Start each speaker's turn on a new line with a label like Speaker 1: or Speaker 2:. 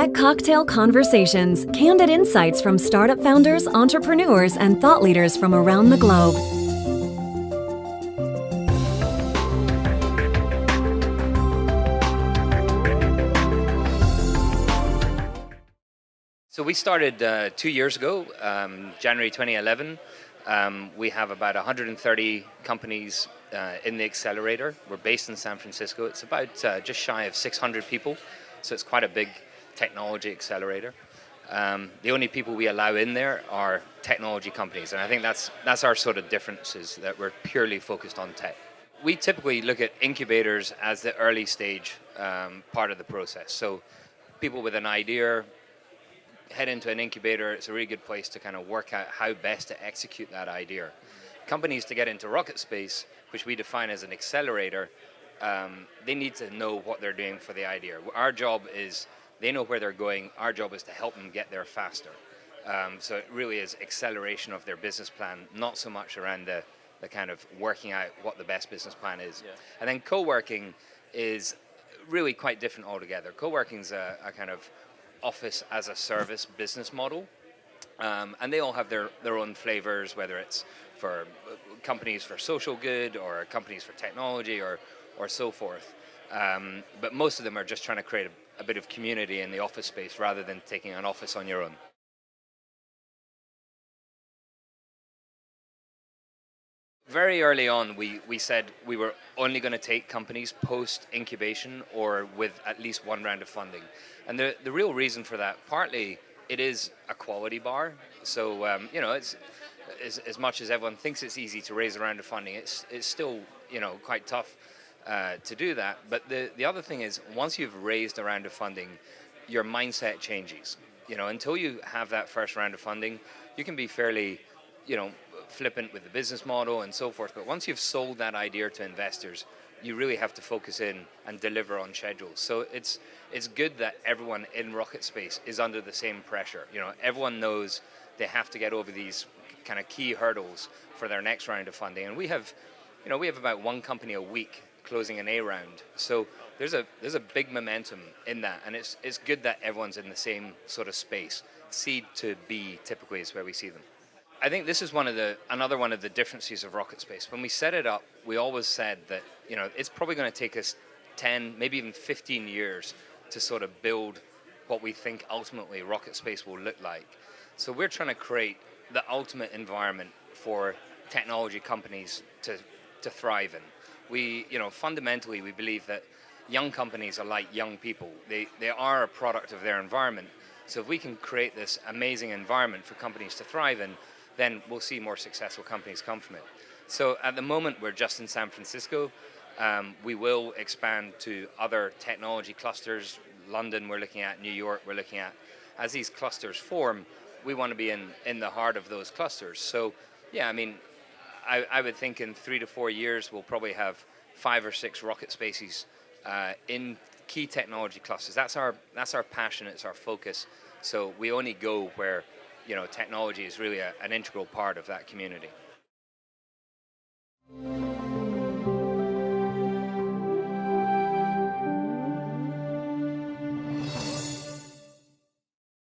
Speaker 1: Tech Cocktail Conversations, candid insights from startup founders, entrepreneurs, and thought leaders from around the globe.
Speaker 2: So we started 2 years ago, January 2011. We have about 130 companies in the accelerator. We're based in San Francisco. It's about just shy of 600 people, so it's quite a big technology accelerator. The only people we allow in there are technology companies, and I think that's our sort of difference, is that we're purely focused on tech. We typically look at incubators as the early stage part of the process. So people with an idea head into an incubator. It's a really good place to kind of work out how best to execute that idea. Companies to get into RocketSpace, which we define as an accelerator, they need to know what they're doing for the idea. Our job is, they know where they're going. Our job is to help them get there faster. So it really is acceleration of their business plan, not so much around the kind of working out what the best business plan is. Yeah. And then co-working is really quite different altogether. Co-working's a kind of office as a service business model, and they all have their own flavors, whether it's for companies for social good or companies for technology or so forth. But most of them are just trying to create a bit of community in the office space rather than taking an office on your own. Very early on, we said we were only going to take companies post-incubation or with at least one round of funding. And the real reason for that, partly, it is a quality bar. So, it's as much as everyone thinks it's easy to raise a round of funding, it's still, quite tough to do that. But the other thing is, once you've raised a round of funding, your mindset changes. Until you have that first round of funding, you can be fairly, flippant with the business model and so forth. But once you've sold that idea to investors, you really have to focus in and deliver on schedules. So it's good that everyone in RocketSpace is under the same pressure. Everyone knows they have to get over these kind of key hurdles for their next round of funding. And we have about one company a week closing an A round. So there's a big momentum in that, and it's good that everyone's in the same sort of space. Seed to B typically is where we see them. I think this is another one of the differences of RocketSpace. When we set it up, we always said that it's probably going to take us 10, maybe even 15 years to sort of build what we think ultimately RocketSpace will look like. So we're trying to create the ultimate environment for technology companies to thrive in. We, fundamentally, we believe that young companies are like young people. They are a product of their environment. So if we can create this amazing environment for companies to thrive in, then we'll see more successful companies come from it. So at the moment, we're just in San Francisco. We will expand to other technology clusters. London, we're looking at. New York, we're looking at. As these clusters form, we want to be in the heart of those clusters. So, yeah, I would think in 3 to 4 years, we'll probably have 5 or 6 RocketSpaces in key technology clusters. That's our passion. It's our focus. So we only go where technology is really an integral part of that community.